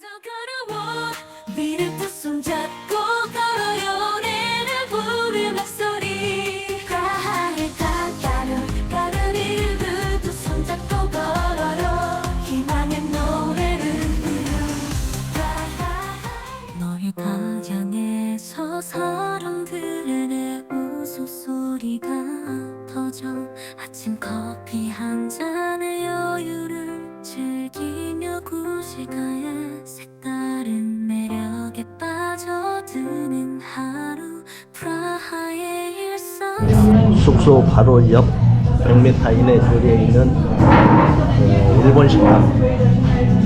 걸어와 비를 손잡고 걸어요 내를 부르는 목소리 프라하의 가까운 이름을 두 손잡고 걸어요 희망의 노래를 부르 너의 가장에서 사람들의 웃음소리가 터져 아침 커피 한 잔의 여유를 즐기며 구시가의 색다른 매력에 빠져드는 하루 프라하의 일상 숙소 바로 옆 100m 이내 거리에 있는 일본 식당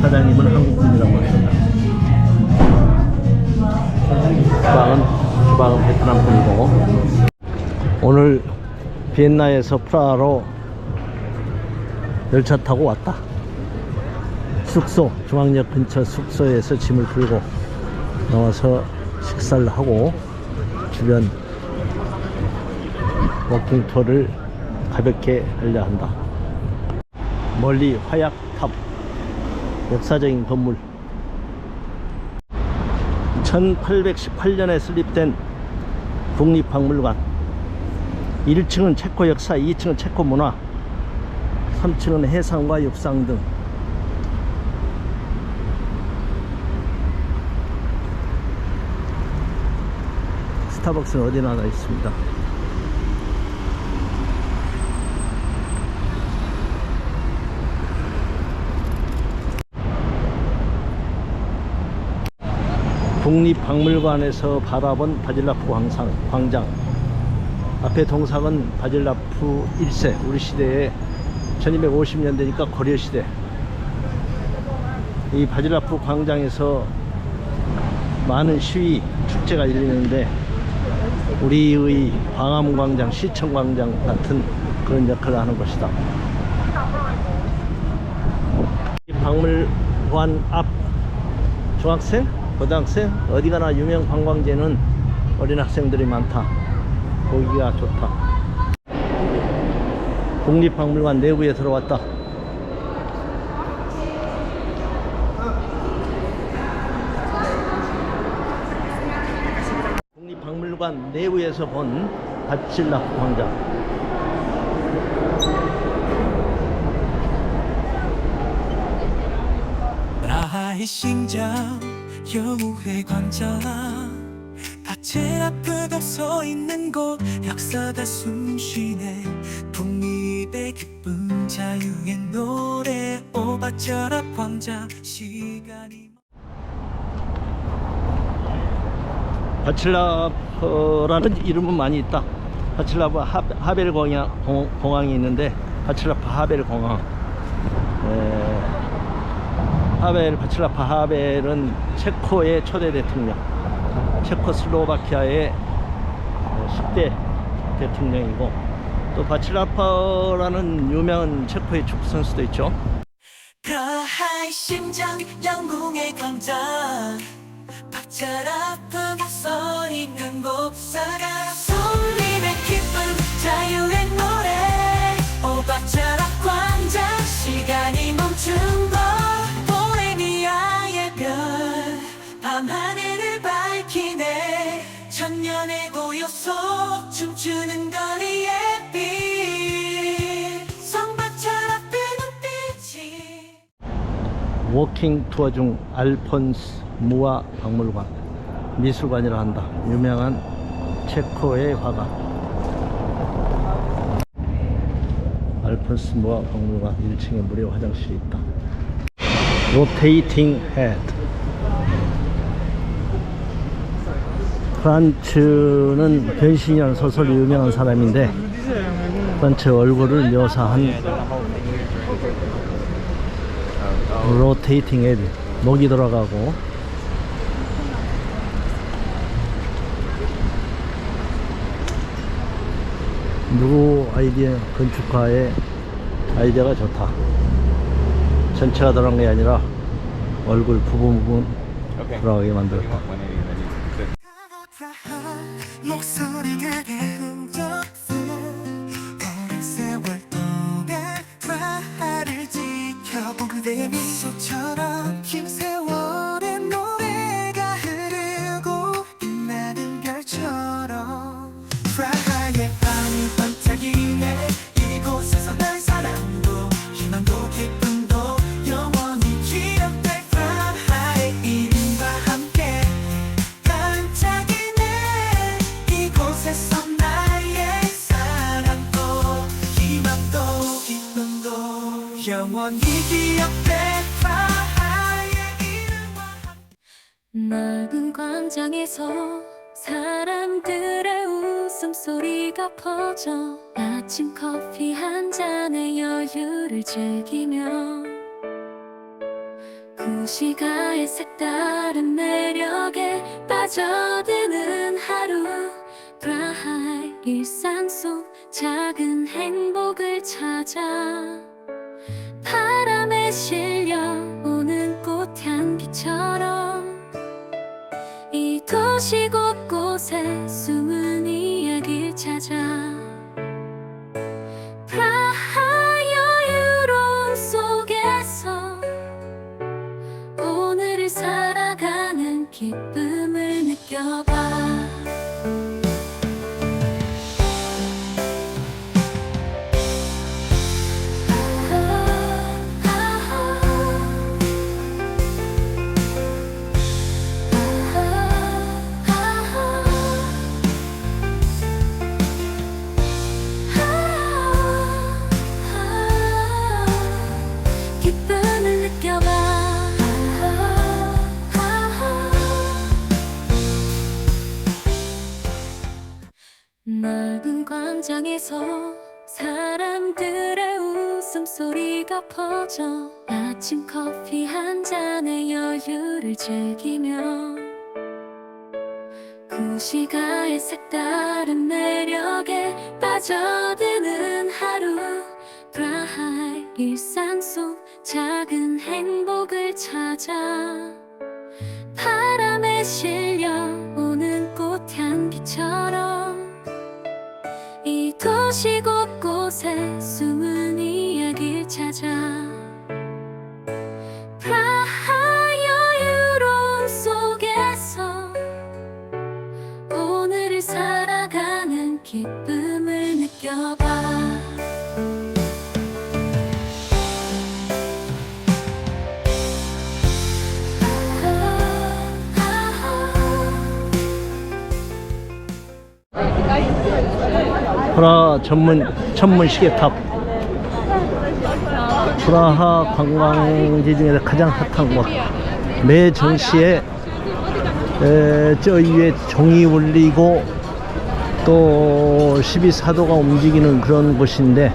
사장님은 한국분이라고 합니다. 주방은 베트남 분이고 오늘 비엔나에서 프라하로 열차 타고 왔다. 숙소 중앙역 근처 숙소에서 짐을 풀고 나와서 식사를 하고 주변 워킹 투어를 가볍게 하려 한다. 멀리 화약탑 역사적인 건물 1818년에 설립된 국립박물관 1층은 체코 역사, 2층은 체코 문화, 3층은 해상과 육상 등 스타벅스는 어디나 다 있습니다. 국립박물관에서 바라본 바질라프 광장 앞에 동상은 바질라프 1세 우리 시대에 1250년대니까 고려시대 이 바질라프 광장에서 많은 시위 축제가 열리는데 우리의 광화문광장, 시청광장 같은 그런 역할을 하는 것이다. 이 박물관 앞 중학생, 고등학생 어디 가나 유명 관광지는 어린 학생들이 많다. 보기가 좋다. 국립박물관 내부에 들어왔다. 국립박물관 내부에서 본 바칠라프 광장. 프라하의 심장 여우의 광장 바칠라프가 서 있는 곳 역사가 숨쉬네 독립의 기쁨 자유의 노래 오 바칠라프 광장 시간이 바칠라프라는 이름은 많이 있다. 바칠라프 하벨 공항이 있는데 바칠라프 하벨 공항 바칠라프 하벨은 체코의 초대 대통령 체코슬로바키아의 10대 대통령이고 또 바칠라프라는 유명한 체코의 축구 선수도 있죠. 프라하의 심장 영웅의 광장 바칠라프가 서 있는 곳 살아 독립의 기쁨 자유의 노래 오 바칠라프 광장 시간이 멈춘 곳 보헤미아의 별 밤하늘을 밝히네 천년의 고요 속 춤추는 거리의 빛 성바칠라프 눈빛이 워킹 투어 중 알폰스 무아 박물관 미술관이라 한다. 유명한 체코의 화가 알폰스 무아 박물관 1층에 무료 화장실이 있다. 로테이팅 헤드 프란츠는 변신이라는 소설이 유명한 사람인데 프란츠 얼굴을 묘사한 로테이팅 헤드 목이 돌아가고 누구 아이디어 건축가의 아이디어가 좋다. 전체가 돌아간 게 아니라 얼굴 부분 돌아가게 만들었다. 목소리가 흔적수 오랜 세월 동안 프라하를 지켜본 그대 미소처럼 긴 세월의 영원히 기억될 바하의 이름과 넓은 광장에서 사람들의 웃음소리가 퍼져 아침 커피 한 잔의 여유를 즐기며 구시가의 색다른 매력에 빠져드는 하루 프라하의 일상 속 작은 행복을 찾아 바람에 실려오는 꽃향기처럼 이 도시 곳곳에 숨은 이야기를 찾아 프라하 여유로움 속에서 오늘을 살아가는 기쁨을 느껴봐. 기쁨을 느껴봐. 넓은 광장에서 사람들의 웃음소리가 퍼져 아침 커피 한 잔의 여유를 즐기며 구시가의 색다른 매력에 빠져드는 하루 프라하의 일상 속 작은 행복을 찾아 바람에 실려오는 꽃향기처럼 이 도시 곳곳에 숨은 이야기를 찾아 프라하 여유로움 속에서 오늘을 살아가는 기쁨을 느껴봐. 프라하 천문 시계탑. 프라하 관광지 중에서 가장 핫한 곳. 매 정시에 저 위에 종이 울리고 또 12사도가 움직이는 그런 곳인데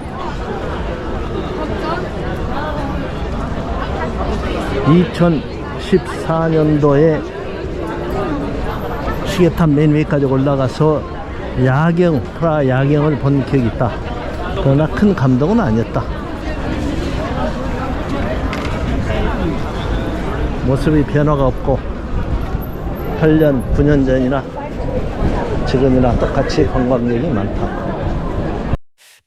2014년도에 시계탑 맨 위까지 올라가서 프라하 야경을 본 기억이 있다. 그러나 큰 감동은 아니었다. 모습이 변화가 없고 8년, 9년 전이나 지금이나 똑같이 관광객이 많다.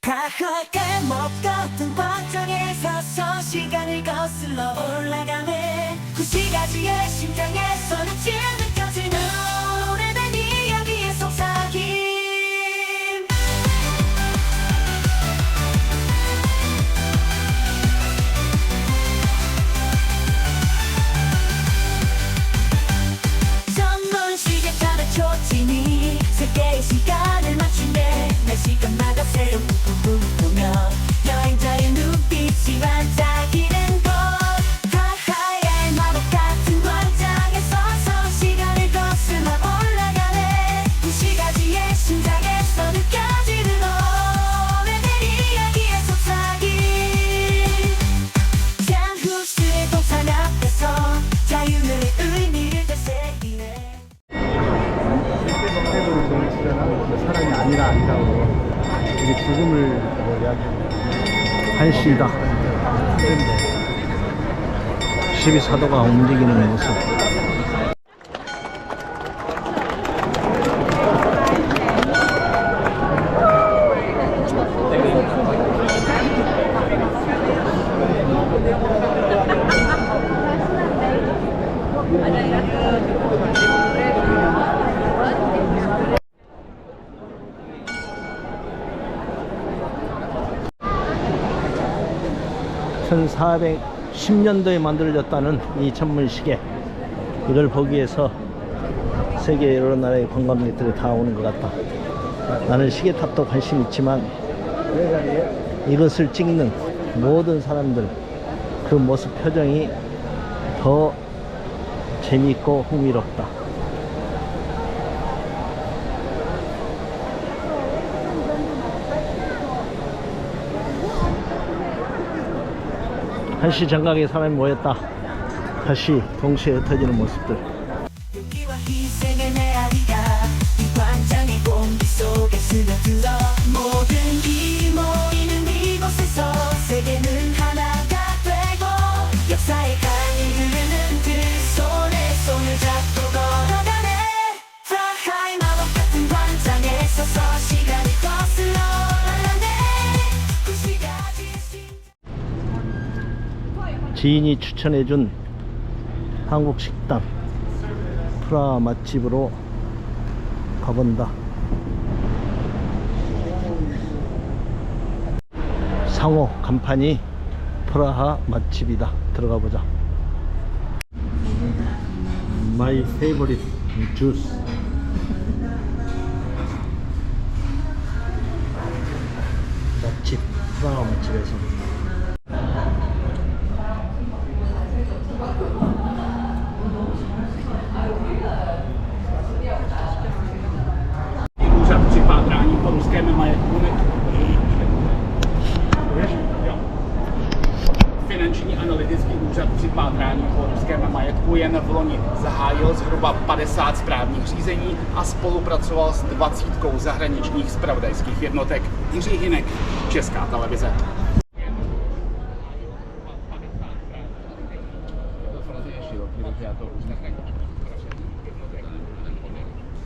프라하의 못 걷던 광장에 서서 시간을 거슬러 올라가네. 구시가지의 심장에서 눈치 느껴지는 오래된 이야기의 속삭임. 전문 시계탑의 초침이 세계의 시간을 맞추네. 매 시간마다 새로운 꿈을 꾸며 여행자의 눈빛이 반짝이는 곳. 프라하의 마법 같은 광장에서 서로 시간을 거슬러 올라가네. 구시가지의 심장에서 느껴지는 오래된 이야기의 속삭임. 향후스의 동산 앞에서 자유의 의미를 되새기네. 사람이 아니라고 이게 죽음을 이야기하는 한시다. 12사도가 움직이는 모습. (1410년도에) 만들어졌다는 이 천문시계, 이걸 보기 위해서 세계 여러 나라의 관광객들이 다 오는 것 같다. 나는 시계탑도 관심 있지만 이것을 찍는 모든 사람들, 그 모습 표정이 더 재미있고 흥미롭다. 한시 정각에 사람이 모였다. 다시 동시에 흩어지는 모습들. 용기와 희생의 메아리가 이 광장의 공기 속에 스며들어 모든 이 모이는 이곳에서 세계는 하나가 되고 역사의 강이 흐르는 그 손에 손을 잡고 걸어가네. 프라하의 마법 같은 광장에 서서 시간이 거슬러 날아네. 9시까지 지인이 추천해준 한국 식당 프라하 맛집으로 가본다. 상호 간판이 프라하 맛집이다. 들어가 보자. My favorite juice. 맛집 프라하 맛집에서 Úřad při pátrání po ruském majetku. Jo. Finanční analytický úřad při pátrání po ruském majetku jen v loni zahájil zhruba 50 správních řízení a spolupracoval s 20 zahraničních zpravodajských jednotek. Jiří Hynek, Česká televize.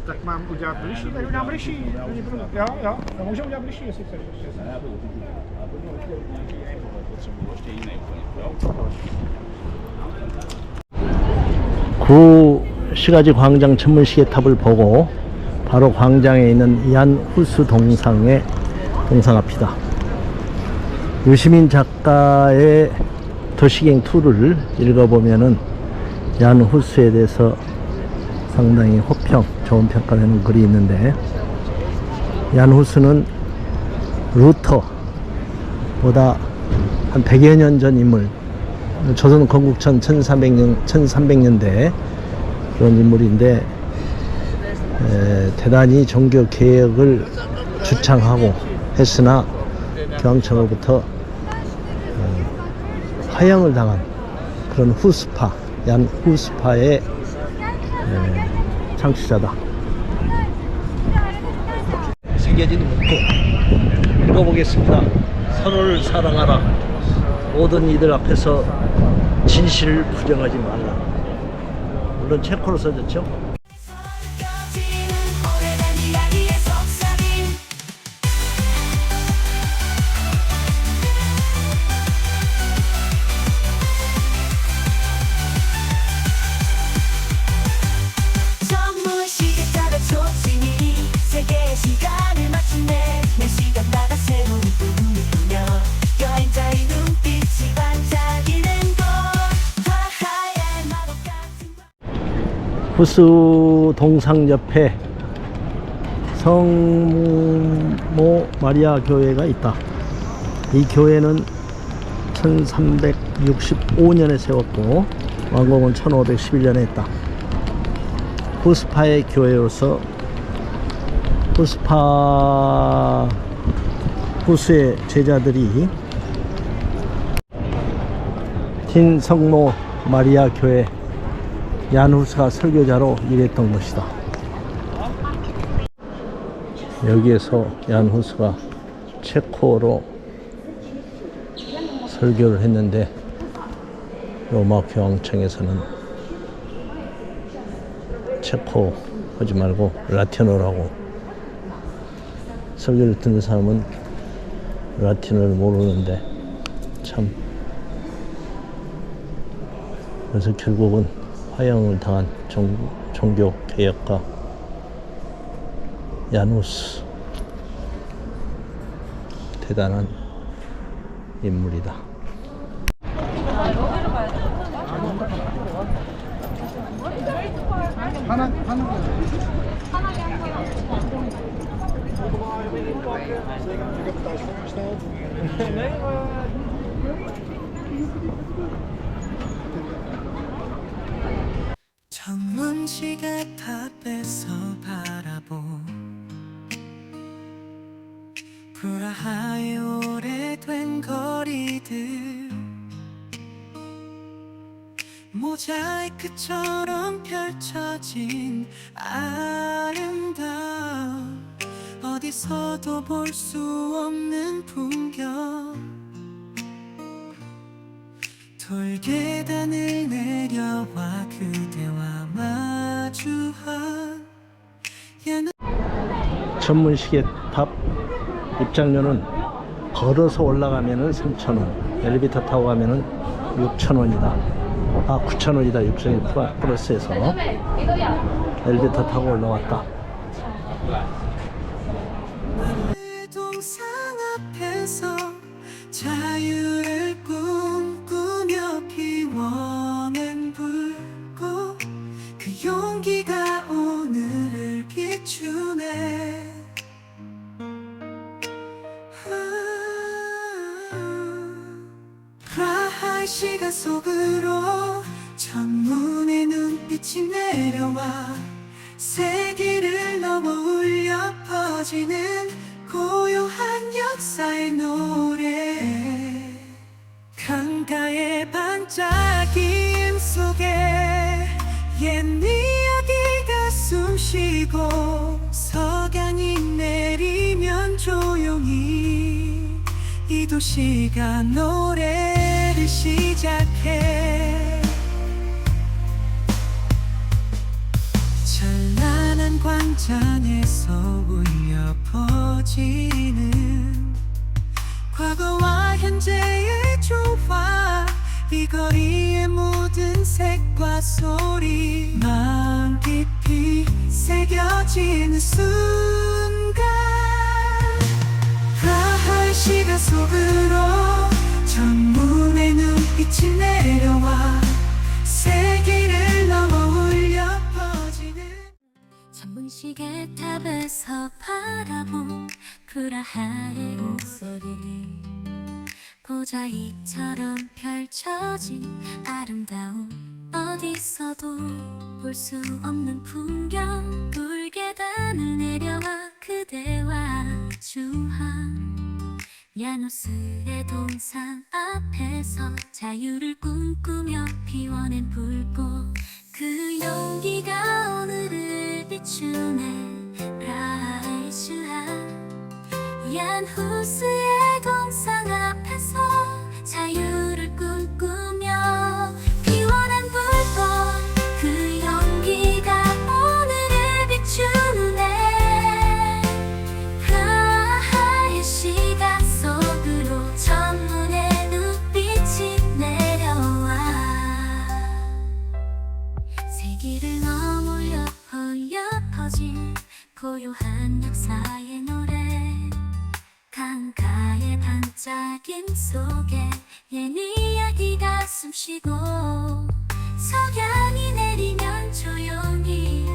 Tak mám udělat bližší, tak udělám bližší. Jo, jo, no, můžu udělat bližší, jestli chceš. 구시가지 광장 천문시계 탑을 보고 바로 광장에 있는 얀 후스 동상 앞이다. 유시민 작가의 도시경 투를 읽어보면은 얀 후스에 대해서 상당히 호평, 좋은 평가를 하는 글이 있는데, 얀 후스는 루터보다 한 100여 년 전 인물, 조선 건국전 1300년대 그런 인물인데, 대단히 종교 개혁을 주창하고 했으나 교황청으로부터 화형을 당한 그런 후스파, 얀 후스파의 창시자다. 새겨진 문구 읽어보겠습니다. 서로를 사랑하라. 모든 이들 앞에서 진실을 부정하지 말라. 물론 체코로 써졌죠. 느껴지는 오래된 이야기의 속삭임. 전문시계 따라 초침이 세계의 시간을 맞추네. 내 시간마다 새로운 꿈을 꾸며 여행자의 눈빛이 반짝이는 곳. 하하의 마법 같은 후스 동상 옆에 성모 마리아 교회가 있다. 이 교회는 1365년에 세웠고 완공은 1511년에 했다. 후스파의 교회로서 후스의 제자들이 틴 성모 마리아 교회 얀 후스가 설교자로 일했던 것이다. 여기에서 얀 후스가 체코로 설교를 했는데 로마 교황청에서는 체코 하지 말고 라틴어라고, 설교를 듣는 사람은 라틴어를 모르는데 참, 그래서 결국은 화형을 당한 종교 개혁가 얀 후스, 대단한 인물이다. 천문시계 탑에서 바라본 프라하의 오래된 거리들 모자이크처럼 펼쳐진 아름다움 어디서도 볼 수 없는 풍경 돌계단을 내려와 그대와 마주한 천문시계 탑 입장료는 걸어서 올라가면은 3,000원, 엘리베이터 타고 가면은 6,000원이다. 아, 9,000원이다. 6,000원 플러스해서 엘리베이터 타고 올라왔다. 동상 앞에서 자유를 꿈꾸며 피워낸 불꽃 그 용기가 오늘을 비추네 프라하의 시간 속으로 천문의 눈빛이 내려와 세기를 넘어 울려 퍼지는 고요한 역사의 노래 강가의 반짝임 속에 옛 이야기가 숨쉬고 석양이 내리면 조용히 이 도시가 노래를 시작해 찬란한 광장에서 울려 퍼지는 과거와 현재의 조화 이 거리의 모든 색과 소리 마음 깊이 새겨지는 순간 프라하의 시간 속으로 천문의 눈빛이 내려와 세기를 넘어 울려 퍼지는 천문시계 탑에서 바라본 프라하의 목소리 모자이크처럼 펼쳐진 아름다움 어디서도 볼 수 없는 풍경 돌계단을 내려와 그대와 주한 야누스의 동상 앞에서 자유를 꿈꾸며 피워낸 불꽃 그 용기가 오늘을 비추네 라이슈한 얀후스의 동상 앞에서 자유를 꿈꾸며 피워낸 불꽃 그 용기가 오늘을 비추네 프라하의 시간 속으로 천문의 눈빛이 내려와 세기를 넘어 흘려 퍼진 고요한 역사의 노래 강가의 반짝임 속에 옛 이야기가 숨쉬고 석양이 내리면 조용히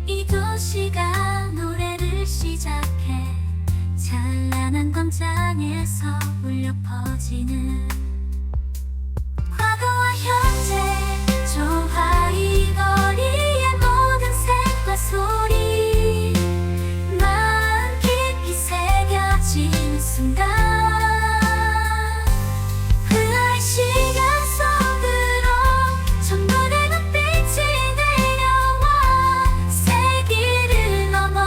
이 도시가 노래를 시작해 찬란한 광장에서 울려 퍼지는 과거와 현재 조화 이 거리의 모든 색과 소리 마음 깊이 새겨지는 순간 프라하의 시간 속으로 천문의 눈빛이 내려와 세기를 넘어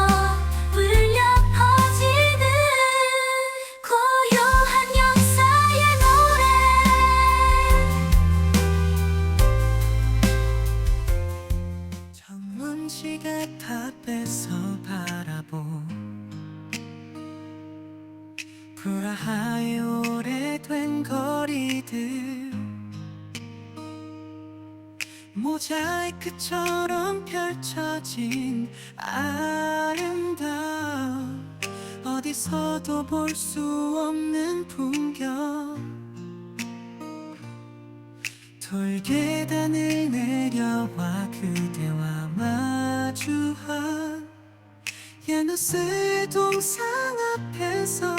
울려 퍼지는 고요한 역사의 노래 천문시계 탑에서 바라본 프라하의 오래된 거리들 모자이크처럼 펼쳐진 아름다움 어디서도 볼 수 없는 풍경 돌계단을 내려와 그대와 마주한 야누스의 동상 앞에서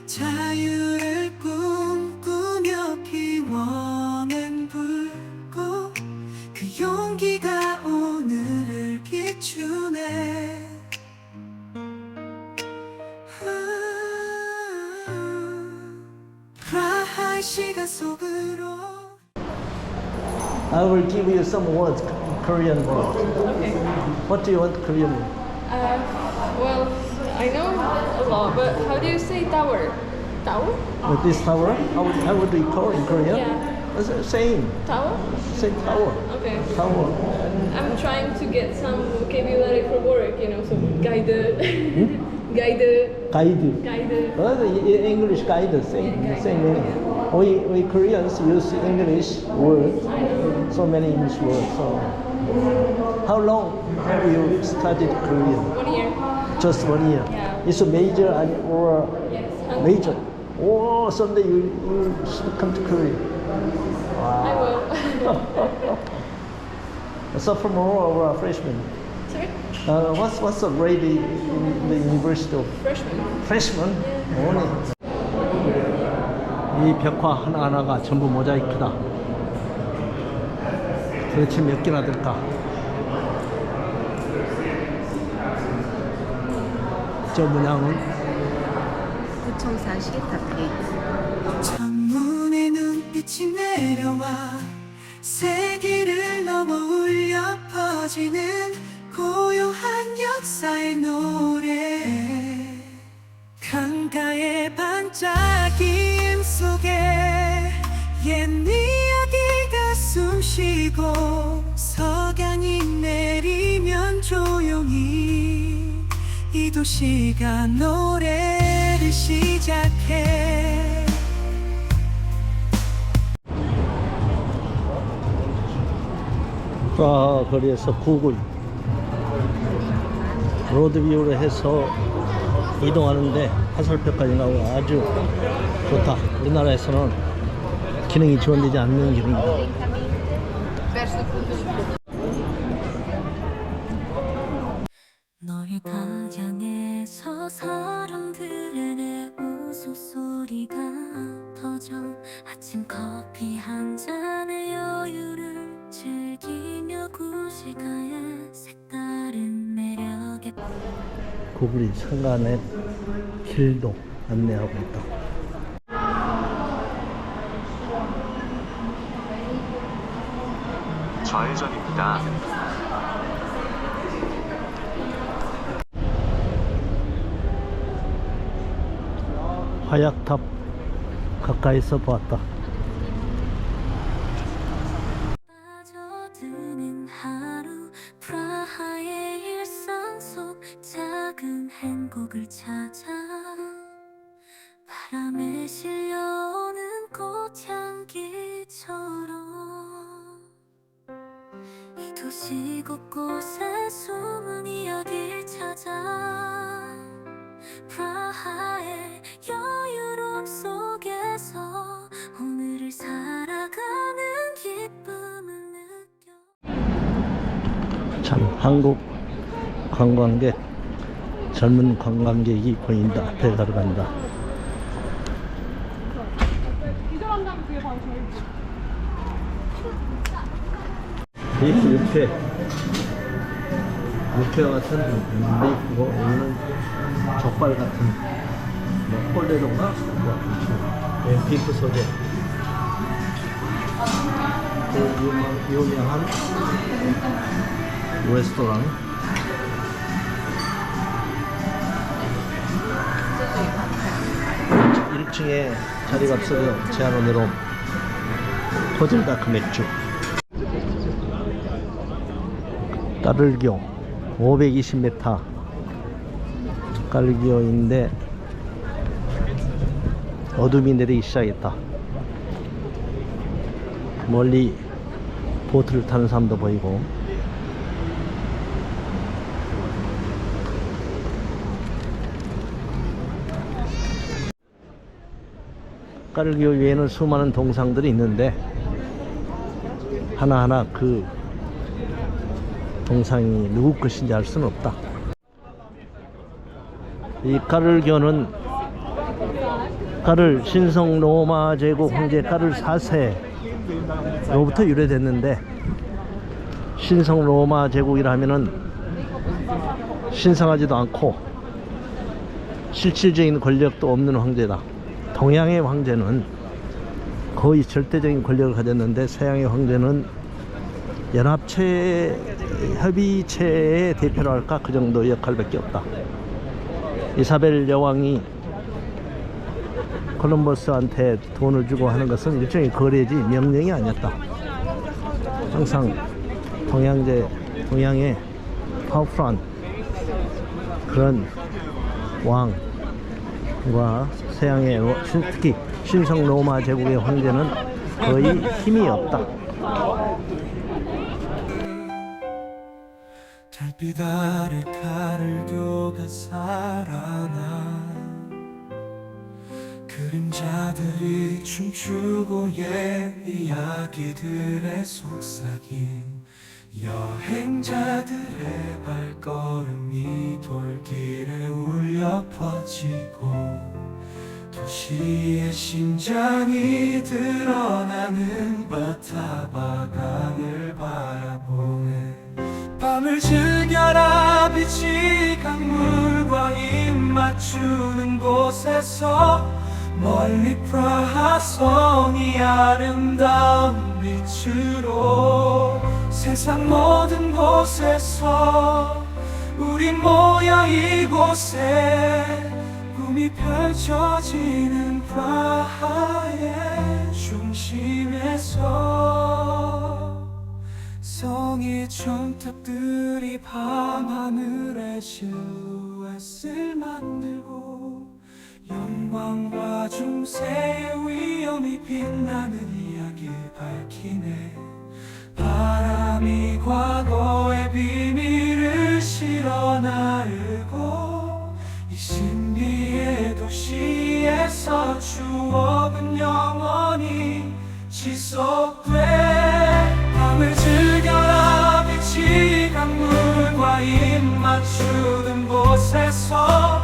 자유를 꿈꾸며 피워낸 불꽃 그 용기가 오늘 해주네. 프라하의 시간 속으로 I will give you some words, Korean words. Okay. What do you want Korean word? Well, I know a lot, but how do you say tower? Tower? With this tower, how would we call it in Korean? Yeah. It's the same, Tower? same tower. Okay. Tower. I'm trying to get some vocabulary for work, you know, so guided, guided, Guide. Well, in English guide, same meaning. We Koreans use English words, so many English words. So, how long have you studied Korean? 1 year. Just 1 year. Yeah. It's a major or Yes. major. Oh, someday you should come to Korea. I will. A sophomore or a freshman? Sorry? What's the grade in the university of Freshman. freshman? only? 이 벽화 하나하나가 전부 모자이크다. 도대체 몇 개나 될까? 저 문양은 9,040 창문에 눈빛이 내려와 세기를 넘어 울려 퍼지는 고요한 역사의 노래. 강가의 반짝임 속에 옛 이야기가 숨쉬고 석양이 내리면 조용히 이 도시가 노래를 시작해. 프라하 거리에서 구글 로드뷰를 해서 이동하는데 화살표까지 나오고 아주 좋다. 우리나라에서는 기능이 지원되지 않는 기능이다. 너희가 향해서 사람들의 내 웃음소리가 터져 아침 커피 한 잔의 여유를 즐기며 구시가의 색다른 매력에 구글이 천간의 길도 안내하고 있다. 좌회전입니다. 화약탑 가까이서 보았다. 빠져드는 하루 프라하의 일상 속 작은 행복을 찾아 바람에 실려오는 꽃향기처럼 이 도시 곳곳에 숨은 이야기를 찾아 프라하의 여유로움 속에서 오늘을 살아가는 기쁨을 느껴. 참 한국 관광객 젊은 관광객이 보인다. 앞에 걸어간다. 이 육회 같은 베이크고 여기는 족발 같은 뭐 폴레로인가? 비프 소재. 그 유명한 레스토랑. 일 1층에 자리가 없어서 제한으로 내려온 호질다크 맥주. 까를교 520m 까를교인데 어둠이 내리기 시작했다. 멀리 보트를 타는 사람도 보이고 까를교 위에는 수많은 동상들이 있는데 하나하나 그 동상이 누구 것인지 알 수는 없다. 이 까를교는 까를 신성 로마 제국 황제 까를 4세로부터 유래됐는데 신성 로마 제국이라 하면은 신성하지도 않고 실질적인 권력도 없는 황제다. 동양의 황제는 거의 절대적인 권력을 가졌는데 서양의 황제는 협의체의 대표로 할까 그 정도 역할밖에 없다. 이사벨 여왕이 콜럼버스한테 돈을 주고 하는 것은 일종의 거래지 명령이 아니었다. 항상 동양의 파워풀한 그런 왕과 서양의 특히 신성 로마 제국의 황제는 거의 힘이 없다. 달빛 아래 가르교가 살아나 그림자들이 춤추고 옛 이야기들의 속삭임 여행자들의 발걸음이 돌길에 울려 퍼지고 도시의 심장이 드러나는 바타바강을 바라보네. 밤을 즐겨라 빛이 강물과 입 맞추는 곳에서 멀리 프라하 성이 아름다운 빛으로 세상 모든 곳에서 우리 모여 이곳에 꿈이 펼쳐지는 프라하의 중심에서 성의 총탑들이 밤하늘의 실루엣을 만들고 영광과 중세의 위험이 빛나는 이야기 밝히네. 바람이 과거의 비밀을 실어 나르고 이 신비의 도시에서 추억은 영원히 지속돼. 밤을 즐겨라 빛이 강물과 입 맞추는 곳에서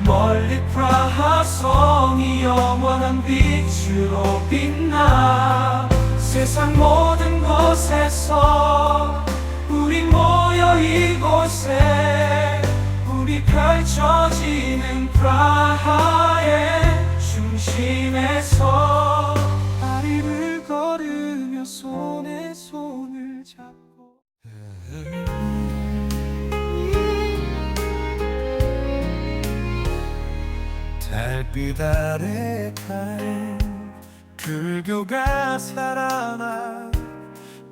멀리 프라하 성이 영원한 빛으로 빛나. 세상 모든 곳에서 우리 모여 이곳에 꿈이 펼쳐지는 프라하의 중심에서 다리를 걸으며 손에 손을 잡고 달빛 아래 달 불교가 살아나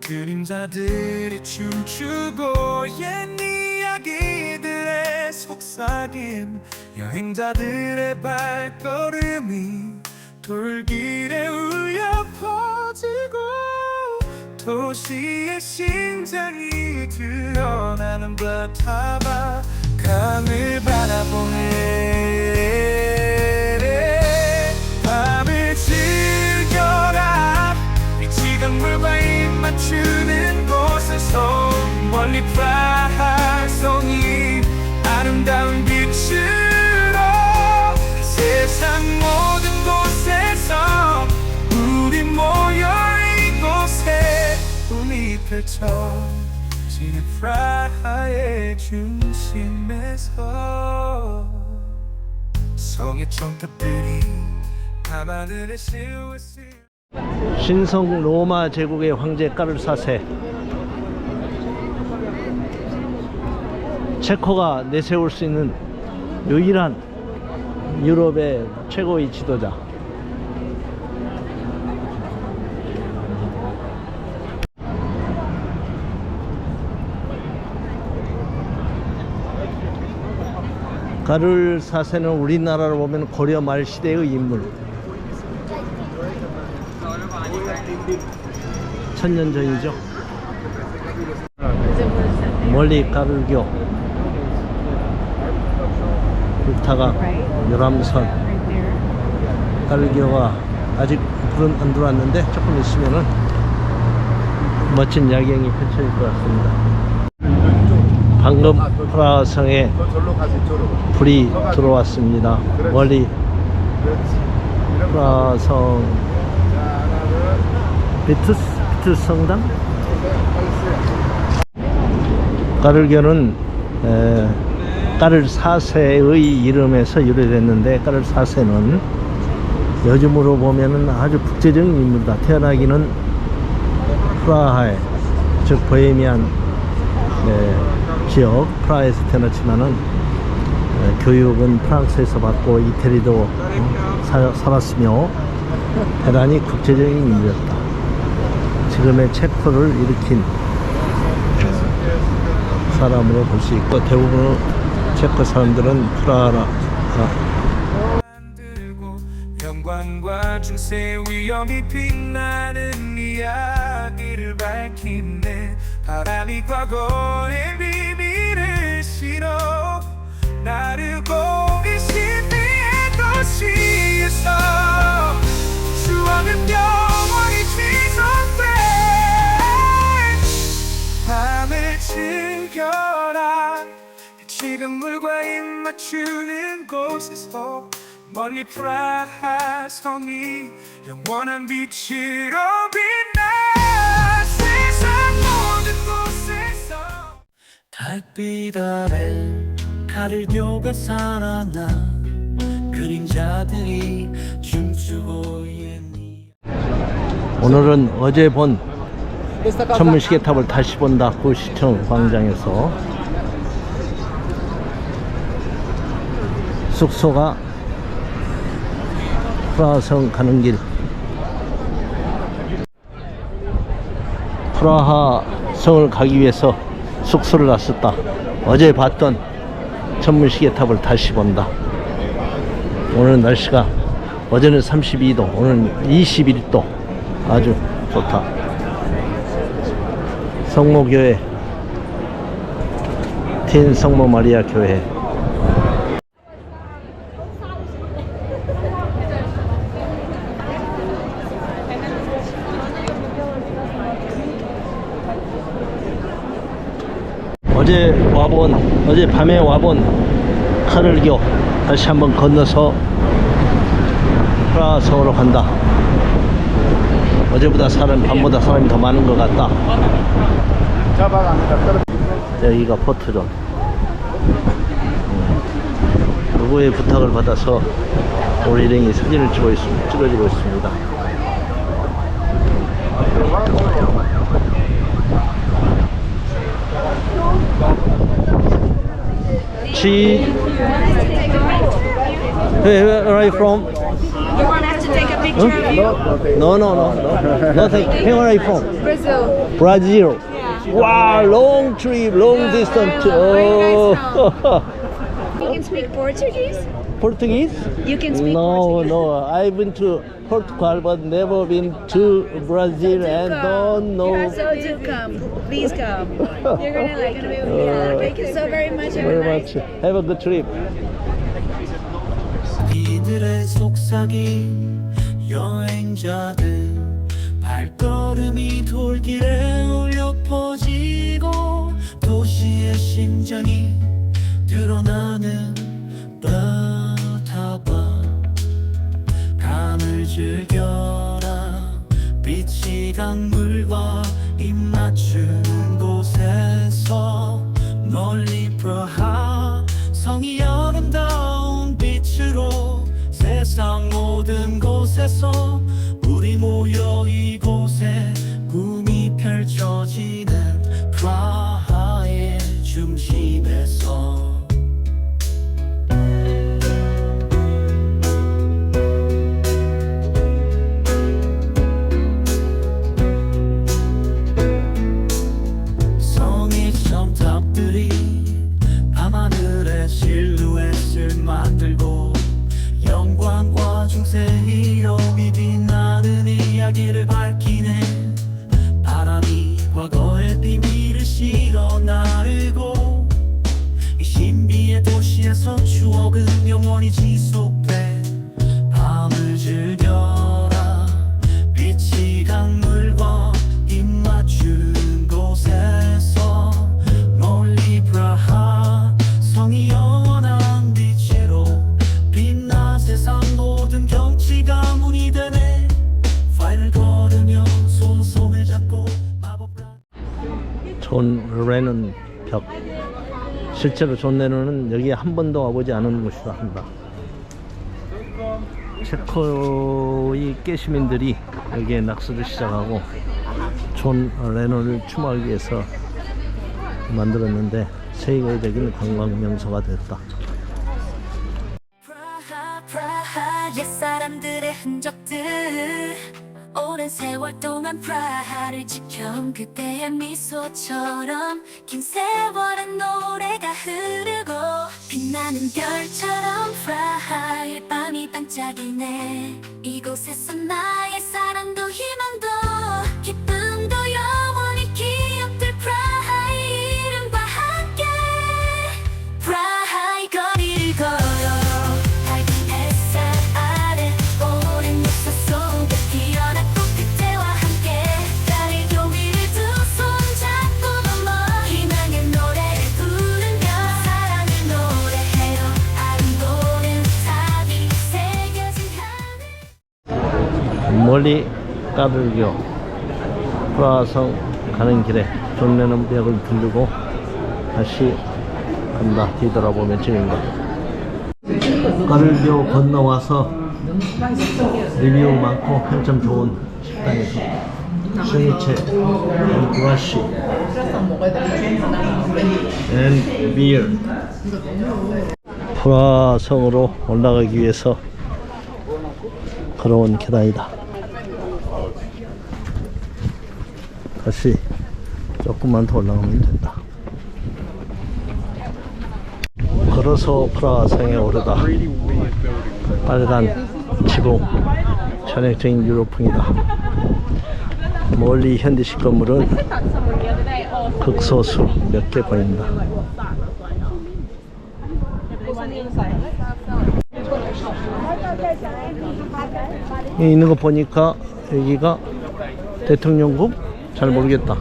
그림자들이 춤추고 옛 이야기들의 속삭임 여행자들의 발걸음이 돌길에 울려 퍼지고 도시의 심장이 드러나는 바타바 강을 바라보네. 밤을 즐겨라 빛이 강물과 입 맞추는 곳에서 멀리 프라하 성이 아름다운 빛으로 세상 모든 곳에서 우리 모여 이곳에 꿈이 펼쳐지는 프라하의 중심에서 성의 총탑들이 밤하늘의 실루엣을 신성 로마 제국의 황제 까를 4세 체코가 내세울 수 있는 유일한 유럽의 최고의 지도자. 까를 4세는 우리나라로 보면 고려 말 시대의 인물. 천년 전이죠. 멀리 까르교, 불타가, 유람선, 까르교가 아직 불은 안 들어왔는데 조금 있으면은 멋진 야경이 펼쳐질 것 같습니다. 방금 프라하 성에 불이 들어왔습니다. 멀리 프라하 성 비투스 성당? 까르교는 까를 4세의 이름에서 유래됐는데, 까를 4세는 요즘으로 보면은 아주 국제적인 인물이다. 태어나기는 프라하에, 즉 보헤미안 지역 프라하에서 태어났지만은 교육은 프랑스에서 받고 이태리도 살았으며 대단히 국제적인 인물이었다. 지금의 체코를 일으킨 사람으로 볼 수 있고, 대부분 체코 사람들은 프라하 만들고 영광과 중세 위엄이 빛나는 이야기를 밝히네. 바람이 과거의 비밀을 실어 나르고 이 시대의 도시에서 추억은 영원히 지속돼. 밤을 즐겨라. 지금 물과 입 맞추는 곳에서 멀리 프라하 성이 영원한 빛으로 빛나. 세상 모든 곳에서 달빛 아래 칼을 묘가 살아나 그림자들이 춤추고 있니. 오늘은 어제 본 천문시계탑을 다시 본다. 구시청 광장에서 숙소가 프라하성 가는 길, 프라하 성을 가기 위해서 숙소를 놨었다. 어제 봤던 천문시계탑을 다시 본다. 오늘 날씨가 어제는 32도, 오늘 21도, 아주 좋다. 성모교회, 틴 성모 마리아 교회. 어제 밤에 와본 카를교 다시 한번 건너서 프라하 성으로 간다. 어제보다 밤보다 사람이 더 많은 것 같다. 여기가 포트존. 누구의 부탁을 받아서 우리 일행이 사진을 찍어주고 있습니다. Where are you from? You want us to take a picture of you? No. Nothing. Where are you from? Brazil. Brazil. Yeah. Wow, long trip, long distance. Oh. You can speak Portuguese? Portuguese? You can speak No, Portuguese. no. I've been to Portugal, but never been to Brazil, and don't know. So do come. Please come. You're gonna like it. Yeah. Thank you so very much. Have a Very nice much. Have a good trip. 이들의 속삭임 여행자들 발걸음이 돌길에 울려 퍼지고 도시의 심장이 드러나는 바다봐. 밤을 즐겨라. 빛이 강물과 입 맞추는 곳에서 멀리 프라하 성이 아름다운 빛으로 세상 모든 곳에서 우리 모여 이곳에 꿈이 펼쳐지는 프라하의 중심에서. 성의 점탑들이 밤하늘의 실루엣을 만들고 영광과 중세의 이름이 빛나는 이야기를 밝히네. 바람이 과거의 비밀을 실어 나르고 이 신비의 도시에서 추억은 영원히 지속돼. 밤을 즐겨라. 빛이 강물과 입 맞추는 곳에서 멀리 프라하 성이 영원한 빛으로 빛나. 세상 모든 경치가 문이 되네. 파일을 걸으며 손을 잡고 마법. 존 레논 벽 실제로 존 레논은 여기에 한 번도 와보지 않은 곳이라 한다. 체코의 깨시민들이 여기에 낚시를 시작하고 존 레논을 추모하기 위해서 만들었는데 세계적인 관광 명소가 됐다. 프라하 옛사람들의 흔적들 오랜 세월 동안 프라하를 지켜온 그때의 미소처럼 긴 세월의 노래가 흐르고 빛나는 별처럼 프라하의 밤이 반짝이네. 이곳에서 나의 사랑도 희망도 기쁨도 영원히 기억될 프라하의 이름과 함께 프라하의 거리를 걸어 밝은 햇살 아래 오랜 역사 속에 피어난 꽃빛대와 함께 달의 교미를 두 손 잡고 넘어 희망의 노래를 부르며 사랑을 노래해요. 아름다운 답이 새겨진 하늘. 멀리 까르교 프라하성 가는 길에 존 레논 벽을 들르고 다시 간다. 뒤돌아보면 지금인가. 까르교 건너와서 리뷰 많고 한참 좋은 식당에서 슈니체 앤 구아시 앤 비어 프라하성으로 올라가기 위해서 걸어온 계단이다. 다시 조금만 더 올라가면 된다. 걸어서 프라하성에 오르다. 빨간 지붕, 전형적인 유럽풍이다. 멀리 현대식 건물은 극소수 몇 개 보인다. 여기 있는 거 보니까 여기가 대통령궁? 잘 모르겠다.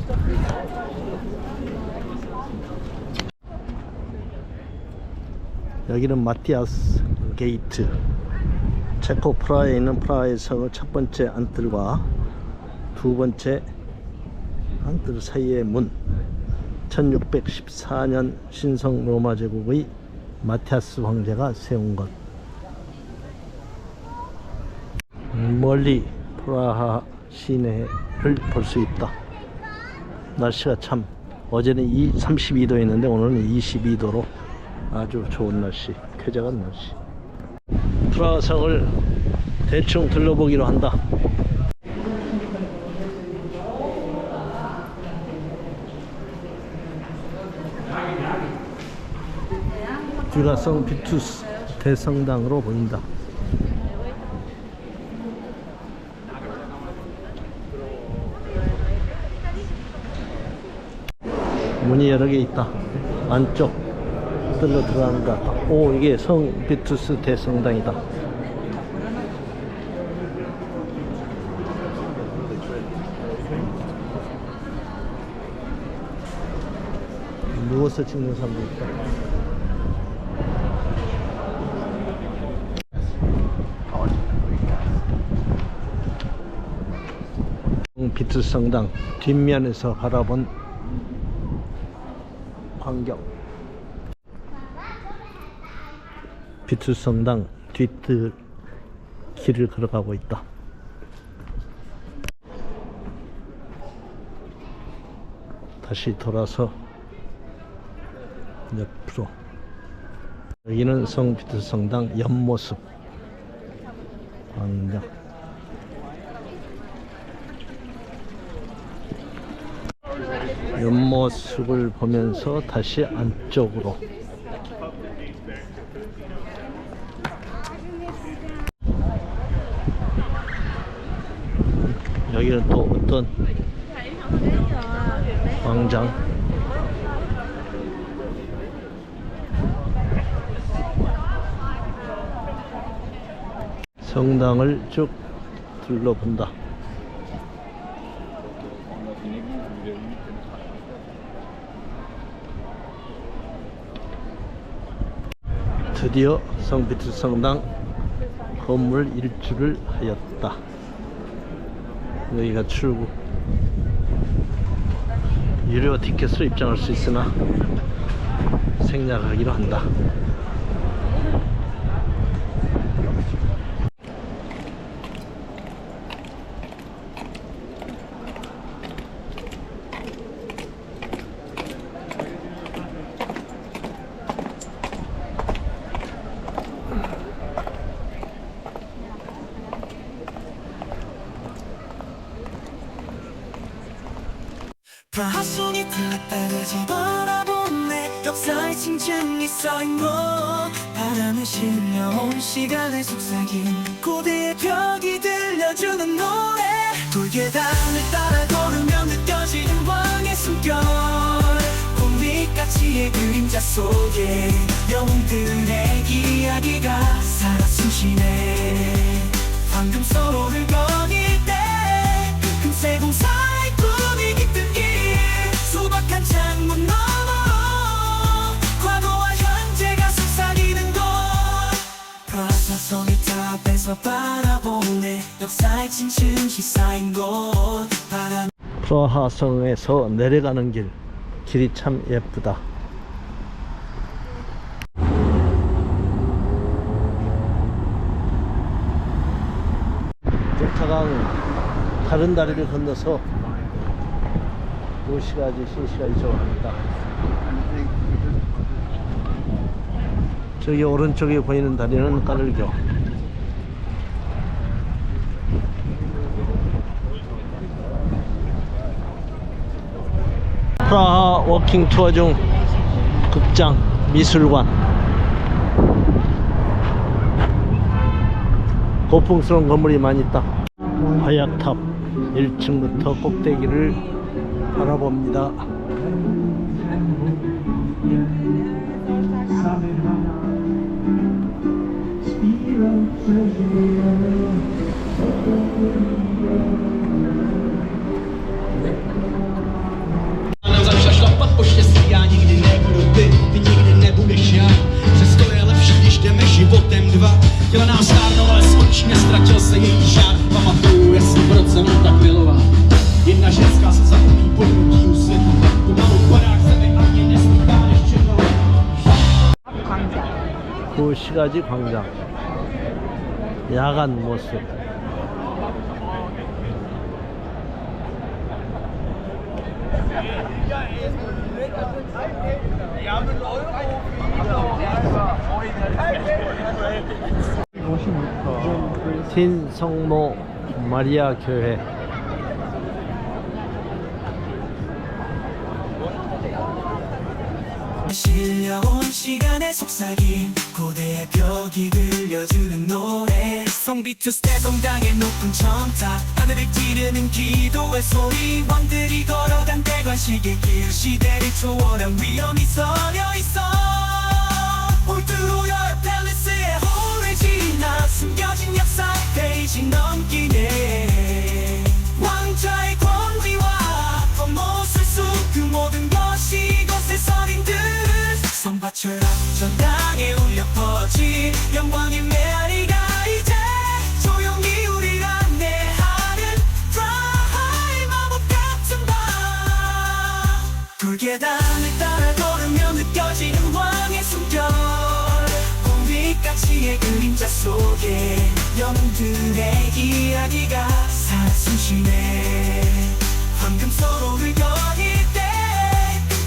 여기는 마티아스 게이트. 체코 프라하에 있는 프라하의 성의 첫 번째 안뜰과 두 번째 안뜰 사이의 문. 1614년 신성 로마 제국의 마티아스 황제가 세운 것. 멀리 프라하 시내를 볼 수 있다. 날씨가 참 어제는 32도였는데 오늘은 22도로 아주 좋은 날씨, 쾌적한 날씨. 프라하성을 대충 둘러보기로 한다. 뒤가 성 비투스 대성당으로 보인다. 문이 여러 개 있다. 안쪽 들러 들어가는 것 같다. 오, 이게 성 비투스 대성당이다. 누워서 찍는 사람도 있다. 비투스 성당 뒷면에서 바라본 광경. 비투스 성당 뒷뜰 길을 걸어가고 있다. 다시 돌아서 옆으로. 여기는 성 비투스 성당 옆모습 광경. 옆모습을 보면서 다시 안쪽으로. 여기는 또 어떤 광장. 성당을 쭉 둘러본다. 드디어 성 비투스 성당 건물 일주를 하였다. 여기가 출구. 유료 티켓으로 입장할 수 있으나 생략하기로 한다. 프라하 속이 들렀다가지 바라보네 역사의 칭찬이 쌓인 곳 바람에 실려온 시간의 속삭임 고대의 벽이 들려주는 노래 돌계단을 따라 걸으면 느껴지는 왕의 숨결 봄빛가치의 그림자 속에 영웅들의 이야기가 살아 숨쉬네 방금 서로를 거닐 때 금세 공사의 꿈이 깃든 길 소박한 창문 너머 과거와 현재가 속삭이는 곳 프라사성의 탑에서 바라보네 역사의 진층이 쌓인 곳 바람 프라하성에서 내려가는 길이 참 예쁘다. 독타강 다른 다리를 건너서 도시가지 신시가지 좋아합니다. 저기 오른쪽에 보이는 다리는 까를교. 프라하 워킹 투어 중 극장, 미술관, 고풍스러운 건물이 많이 있다. 화약탑 1층부터 꼭대기를 바라봅니다. Zawsze šlapat po štěstí, já nikdy nebudu ty nikdy nebudeš já. Přesto je lepší, když jdeme životem dva. Těla nám stárnou, ale skončí, nestratil se její žár. Pamatuju, jestli v roce mnou tak milová. Jedna ženská se zachopí podnutí u světu. Pomalu padá k zemi a mě nestýká než černou. 도시가지 광장 야간 모습. 틴 성모 마리아 교회. 실려온 시간의 속삭임 고대의 벽이 들려주는 노래 성비투 스텝 성당의 높은 첨탑 하늘을 찌르는 기도의 소리 왕들이 걸어간 대관식의 길 시대를 초월한 위엄이 서려있어 홀트로열 팰리스의 홀을 지나 숨겨진 역사 페이지 넘기네 왕자의 권위와 겉모술 속 그 모든 것이 이곳의 서린들 성바철 전당에 울려 퍼지 영광의 메아리가 이제 조용히 우리를 안내하는 프라하의 마법 같은 밤 돌계단을 따라 걸으며 느껴지는 왕의 숨결 봄빛가치의 그림자 속에 영웅들의 이야기가 살아 숨쉬네 방금 서로를 거닐 때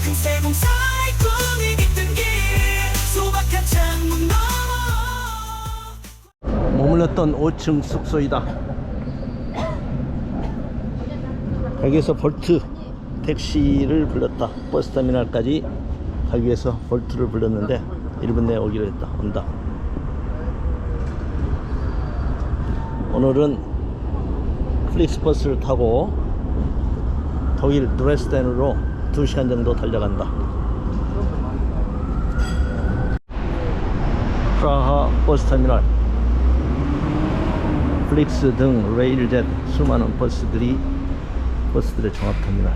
금세 공사의 꿈이 깃든 길 소박한 창문 너머 머물렀던 5층 숙소이다. 여기서 볼트 택시를 불렀다. 버스터미널까지 가기 위해서 볼트를 불렀는데 1분 내에 오기로 했다. 온다. 오늘은 플릭스버스를 타고 독일 드레스덴으로 2시간 정도 달려간다. 프라하 버스터미널 플릭스 등 레일젯 수많은 버스들의 종합터미널.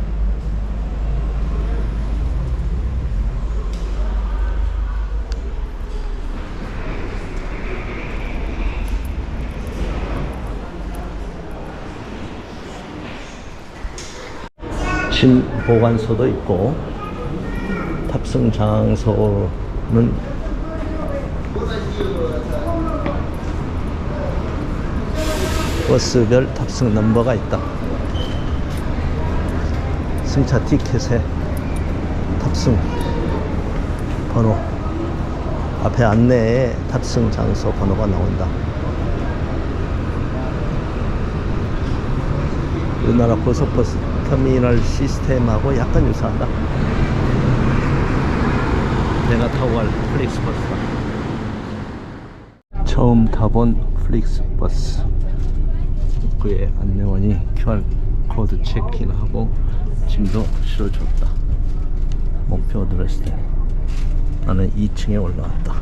진 보관소도 있고 탑승 장소는 버스별 탑승 넘버가 있다. 승차 티켓에 탑승 번호, 앞에 안내에 탑승 장소 번호가 나온다. 우리나라 고속버스 터미널 시스템하고 약간 유사하다. 내가 타고 갈 플릭스버스다. 처음 타본 플릭스버스. 입구에 안내원이 QR코드 체크인하고 짐도 실어줬다. 목표 어드레스. 나는 2층에 올라왔다.